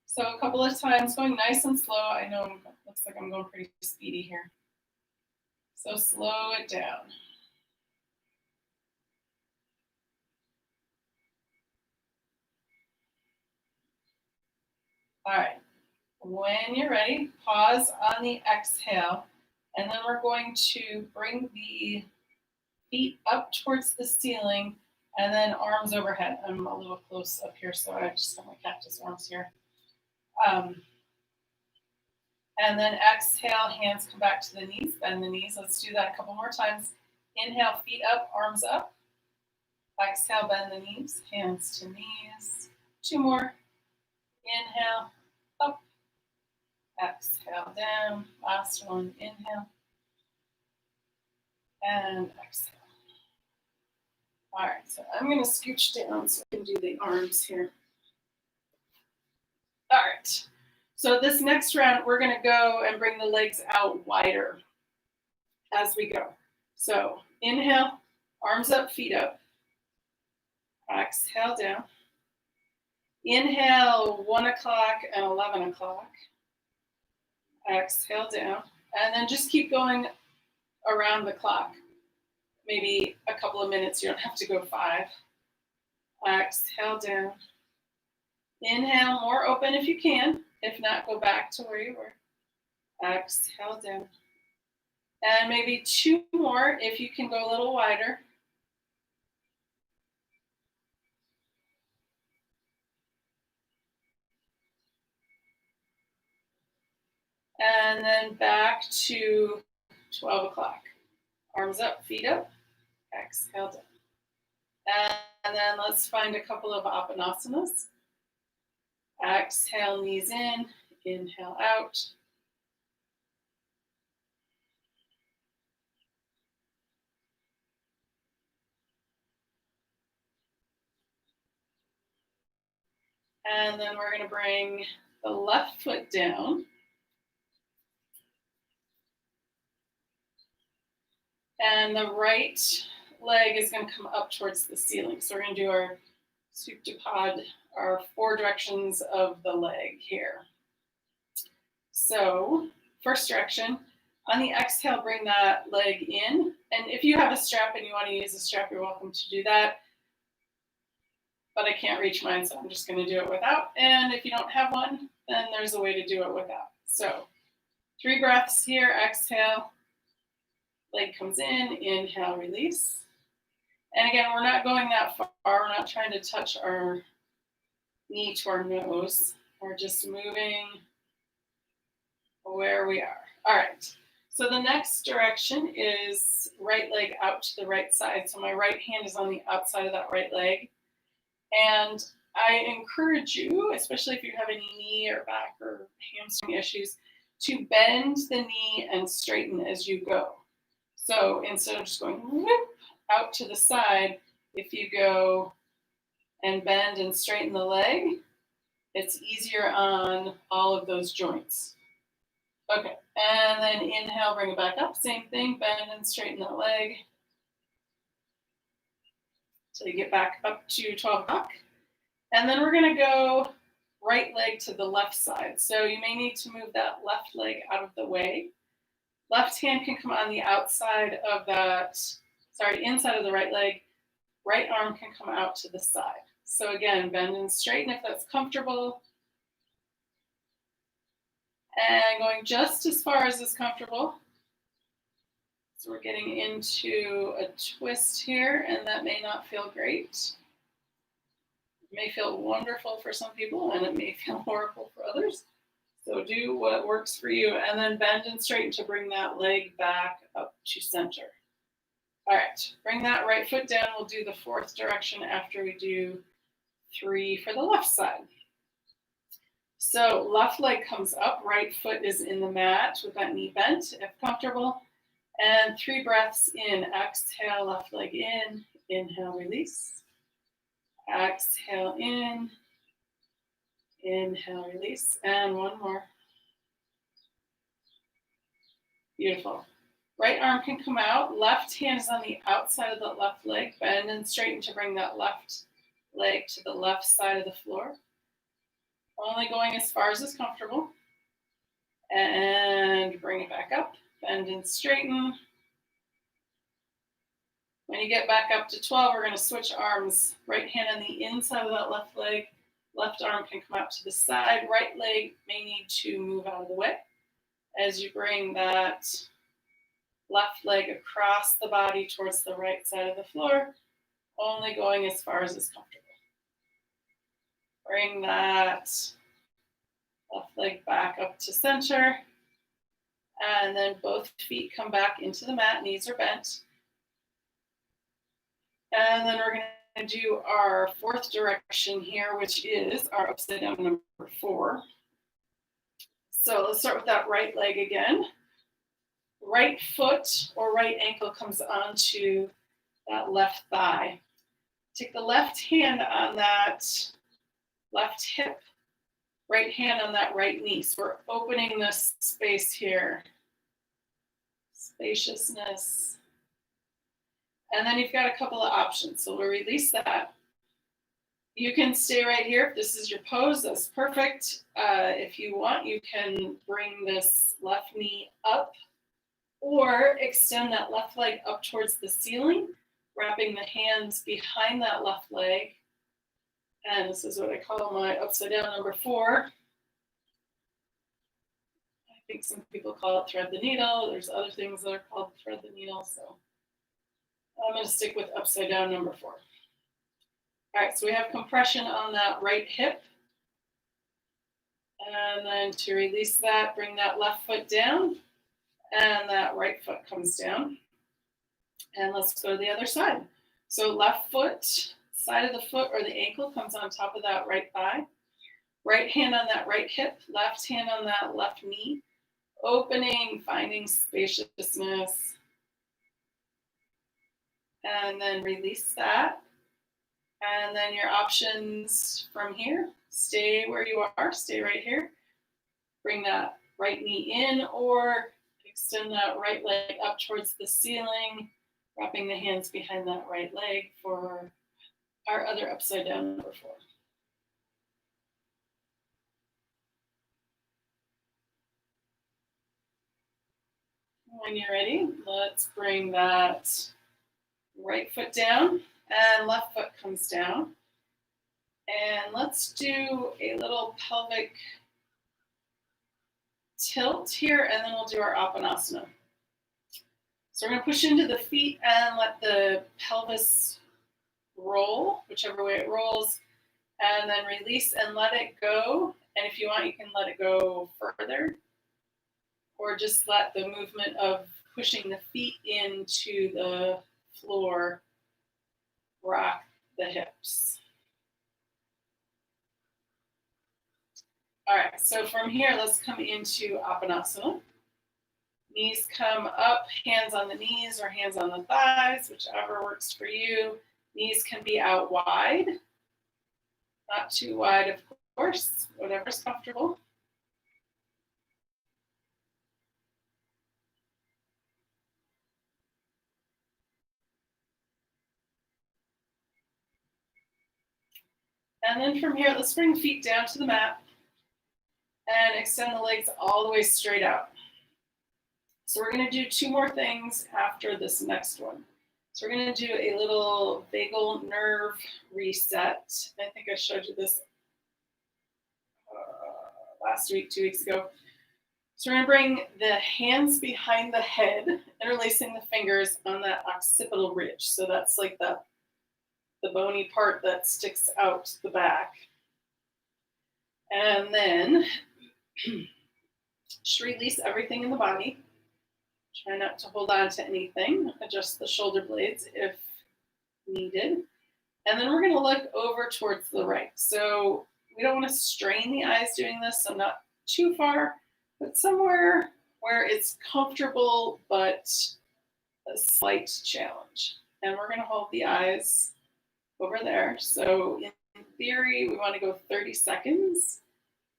So a couple of times, going nice and slow. I know it looks like I'm going pretty speedy here. So slow it down. All right, when you're ready, pause on the exhale, and then we're going to bring the feet up towards the ceiling and then arms overhead. I'm a little close up here, so I just have my cactus arms here. And then exhale, hands come back to the knees, bend the knees. Let's do that a couple more times. Inhale, feet up, arms up. Exhale, bend the knees, hands to knees. Two more. Inhale, up. Exhale, down. Last one, inhale. And exhale. All right, so I'm going to scooch down so I can do the arms here. All right, so this next round, we're going to go and bring the legs out wider as we go. So inhale, arms up, feet up. Exhale down. Inhale, 1 o'clock and 11 o'clock. Exhale down. And then just keep going around the clock. Maybe a couple of minutes, you don't have to go 5. Exhale down. Inhale, more open if you can. If not, go back to where you were. Exhale down. And maybe 2 more if you can go a little wider. And then back to 12 o'clock. Arms up, feet up. Exhale down. And then let's find a couple of Apanasanas. Exhale, knees in. Inhale out. And then we're going to bring the left foot down. And the right leg is going to come up towards the ceiling. So we're going to do our Suktapad, our 4 directions of the leg here. So first direction, on the exhale, bring that leg in. And if you have a strap and you want to use a strap, you're welcome to do that. But I can't reach mine, so I'm just going to do it without. And if you don't have one, then there's a way to do it without. So 3 breaths here, exhale. Leg comes in, inhale, release. And again, we're not going that far. We're not trying to touch our knee to our nose. We're just moving where we are. All right. So the next direction is right leg out to the right side. So my right hand is on the outside of that right leg. And I encourage you, especially if you have any knee or back or hamstring issues, to bend the knee and straighten as you go. So instead of just going whoop out to the side, if you go and bend and straighten the leg, it's easier on all of those joints. Okay, and then inhale, bring it back up. Same thing, bend and straighten the leg. So you get back up to 12 o'clock. And then we're going to go right leg to the left side. So you may need to move that left leg out of the way. Left hand can come on the outside of that, inside of the right leg. Right arm can come out to the side. So again, bend and straighten if that's comfortable. And going just as far as is comfortable. So we're getting into a twist here, and that may not feel great. It may feel wonderful for some people, and it may feel horrible for others. So do what works for you, and then bend and straighten to bring that leg back up to center. All right, bring that right foot down. We'll do the 4th direction after we do 3 for the left side. So left leg comes up, right foot is in the mat with that knee bent, if comfortable. And 3 breaths in. Exhale, left leg in. Inhale, release. Exhale in. Inhale, release. And 1 more. Beautiful. Right arm can come out. Left hand is on the outside of the left leg. Bend and straighten to bring that left leg to the left side of the floor. Only going as far as is comfortable. And bring it back up. Bend and straighten. When you get back up to 12, we're going to switch arms. Right hand on the inside of that left leg. Left arm can come out to the side. Right leg may need to move out of the way as you bring that left leg across the body towards the right side of the floor, only going as far as is comfortable. Bring that left leg back up to center. And then both feet come back into the mat, knees are bent. And then we're going to do our 4th direction here, which is our upside down number 4. So let's start with that right leg again. right foot or right ankle comes onto that left thigh. Take the left hand on that left hip, right hand on that right knee. So we're opening this space here. Spaciousness. And then you've got a couple of options. So we'll release that. You can stay right here. If this is your pose, that's perfect. If you want, you can bring this left knee up or extend that left leg up towards the ceiling, wrapping the hands behind that left leg. And this is what I call my upside down number 4. I think some people call it thread the needle. There's other things that are called thread the needle. So I'm going to stick with upside down number 4. All right, so we have compression on that right hip. And then to release that, bring that left foot down. And that right foot comes down. And let's go to the other side. So left foot, side of the foot or the ankle comes on top of that right thigh. Right hand on that right hip, left hand on that left knee. Opening, finding spaciousness. And then release that. And then your options from here, stay where you are, stay right here. Bring that right knee in or extend that right leg up towards the ceiling, wrapping the hands behind that right leg for our other upside down number 4. When you're ready, let's bring that right foot down and left foot comes down. And let's do a little pelvic tilt here, and then we'll do our Apanasana. So we're going to push into the feet and let the pelvis roll, whichever way it rolls, and then release and let it go. And if you want, you can let it go further, or just let the movement of pushing the feet into the floor rock the hips. All right, so from here, let's come into Apanasana. Knees come up, hands on the knees or hands on the thighs, whichever works for you. Knees can be out wide, not too wide, of course, whatever's comfortable. And then from here, let's bring feet down to the mat and extend the legs all the way straight out. So we're going to do 2 more things after this next one. So we're going to do a little vagal nerve reset. I think I showed you this last week, 2 weeks ago. So we're going to bring the hands behind the head, interlacing the fingers on that occipital ridge. So that's like the bony part that sticks out the back. And then just release everything in the body. Try not to hold on to anything. Adjust the shoulder blades if needed. And then we're going to look over towards the right. So we don't want to strain the eyes doing this, so not too far, but somewhere where it's comfortable but a slight challenge. And we're going to hold the eyes over there. So in theory, we want to go 30 seconds.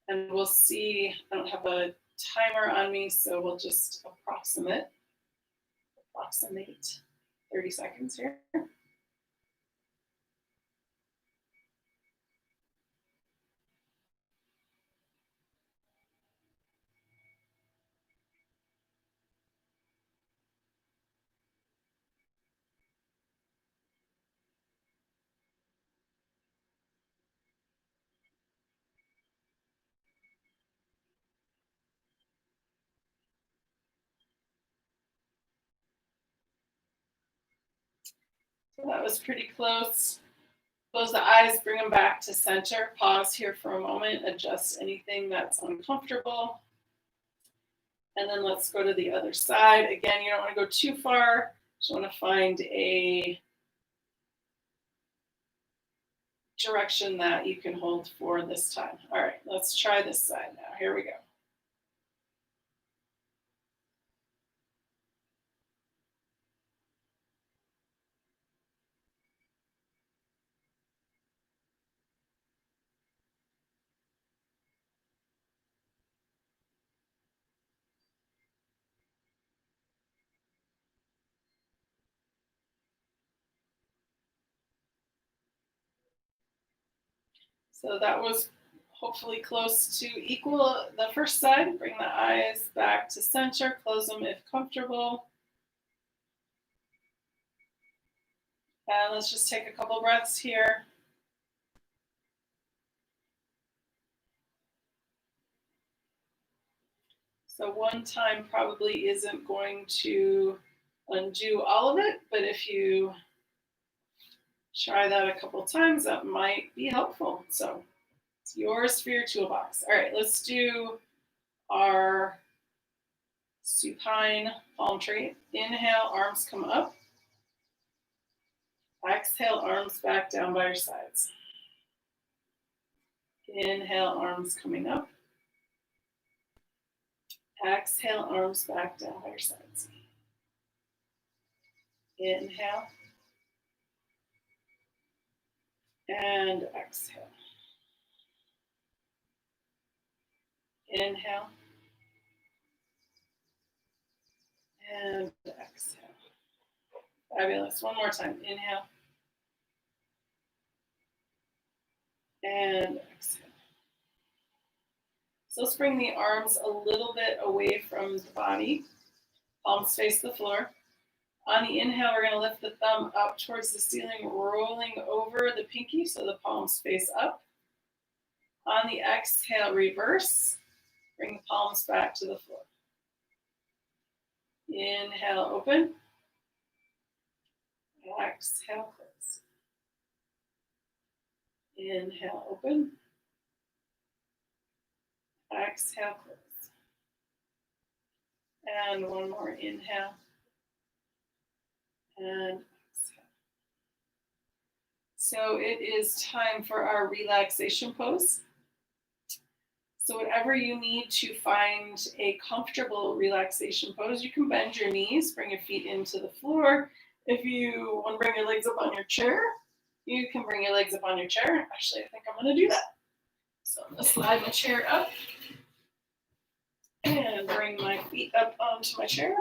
And we'll see, I don't have a timer on me, so we'll just approximate 30 seconds here. So that was pretty close. Close the eyes, bring them back to center. Pause here for a moment, adjust anything that's uncomfortable. And then let's go to the other side. Again, you don't want to go too far. Just want to find a direction that you can hold for this time. All right, let's try this side now. Here we go. So that was hopefully close to equal. The first side, bring the eyes back to center, close them if comfortable. And let's just take a couple breaths here. So one time probably isn't going to undo all of it, but if you try that a couple times, that might be helpful. So it's yours for your toolbox. All right, let's do our supine palm tree. Inhale, arms come up. Exhale, arms back down by your sides. Inhale, arms coming up. Exhale, arms back down by your sides. Inhale. And exhale. Inhale. And exhale. Fabulous. One more time. Inhale. And exhale. So let's bring the arms a little bit away from the body. Palms face the floor. On the inhale, we're going to lift the thumb up towards the ceiling, rolling over the pinky so the palms face up. On the exhale, reverse. Bring the palms back to the floor. Inhale, open. Exhale, close. Inhale, open. Exhale, close. And one more inhale. And exhale. So it is time for our relaxation pose. So whatever you need to find a comfortable relaxation pose, you can bend your knees, bring your feet into the floor. If you want to bring your legs up on your chair, you can bring your legs up on your chair. Actually, I think I'm going to do that. So I'm going to slide my chair up and bring my feet up onto my chair.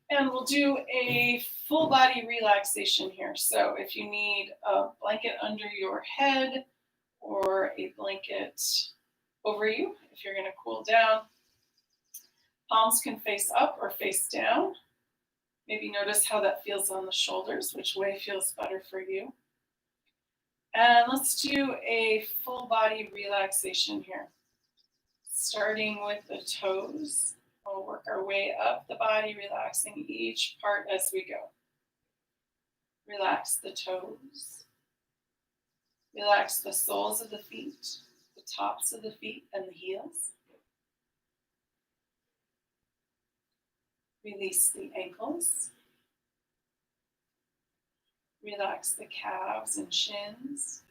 And we'll do a full body relaxation here. So if you need a blanket under your head or a blanket over you, if you're going to cool down, palms can face up or face down. Maybe notice how that feels on the shoulders, which way feels better for you. And let's do a full body relaxation here. Starting with the toes. We'll work our way up the body, relaxing each part as we go. Relax the toes. Relax the soles of the feet, the tops of the feet, and the heels. Release the ankles. Relax the calves and shins.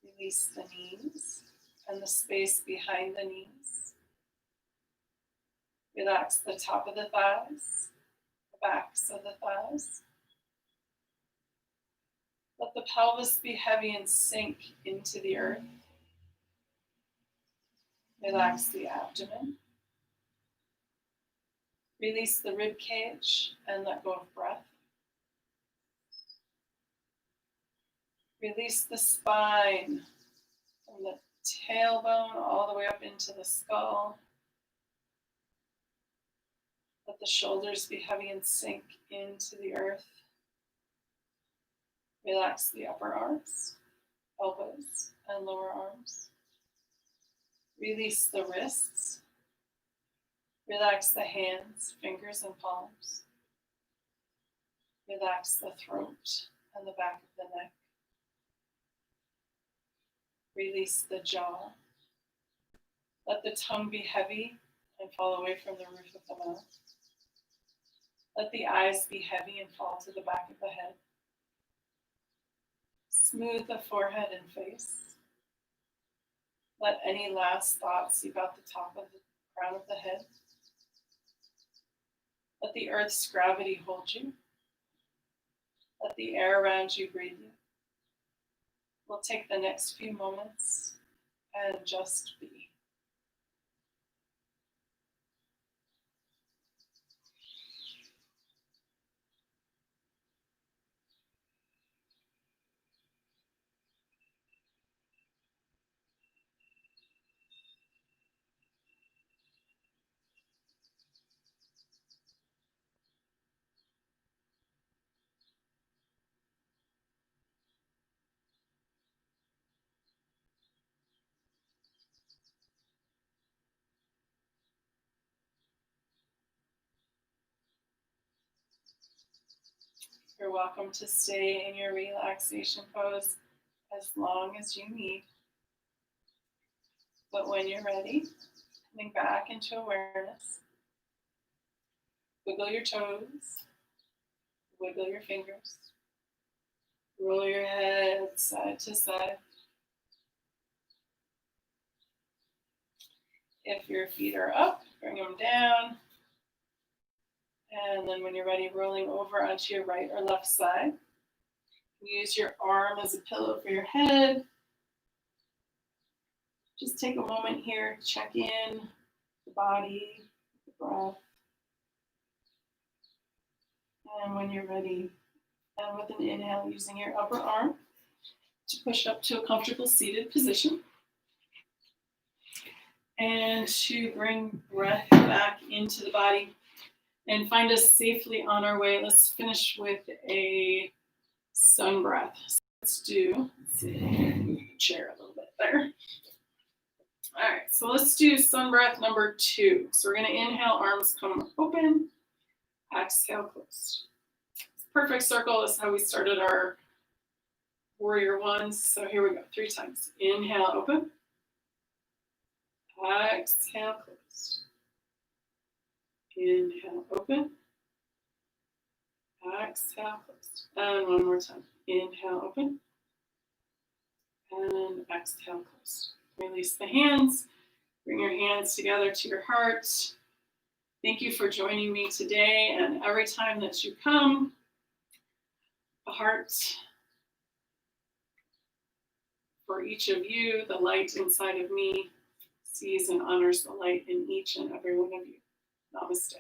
Release the knees and the space behind the knees. Relax the top of the thighs, the backs of the thighs. Let the pelvis be heavy and sink into the earth. Relax the abdomen. Release the rib cage and let go of breath. Release the spine from the tailbone all the way up into the skull. Let the shoulders be heavy and sink into the earth. Relax the upper arms, elbows, and lower arms. Release the wrists. Relax the hands, fingers, and palms. Relax the throat and the back of the neck. Release the jaw. Let the tongue be heavy and fall away from the roof of the mouth. Let the eyes be heavy and fall to the back of the head. Smooth the forehead and face. Let any last thoughts seep out the top of the crown of the head. Let the earth's gravity hold you. Let the air around you breathe you. We'll take the next few moments and just be. You're welcome to stay in your relaxation pose as long as you need. But when you're ready, coming back into awareness, wiggle your toes, wiggle your fingers, roll your head side to side. If your feet are up, bring them down. And then when you're ready, rolling over onto your right or left side. Use your arm as a pillow for your head. Just take a moment here to check in the body, the breath. And when you're ready, and with an inhale, using your upper arm to push up to a comfortable seated position. And to bring breath back into the body and find us safely on our way. Let's finish with a sun breath. So let's do, let's see, move the chair a little bit there. All right, so let's do sun breath number 2. So we're gonna inhale, arms come open, exhale, close. Perfect circle is how we started our warrior ones. So here we go, 3 times. Inhale, open. Exhale, close. Inhale, open. Exhale, close. And one more time. Inhale, open. And exhale, close. Release the hands. Bring your hands together to your heart. Thank you for joining me today. And every time that you come, the heart for each of you, the light inside of me, sees and honors the light in each and every one of you. Namaste.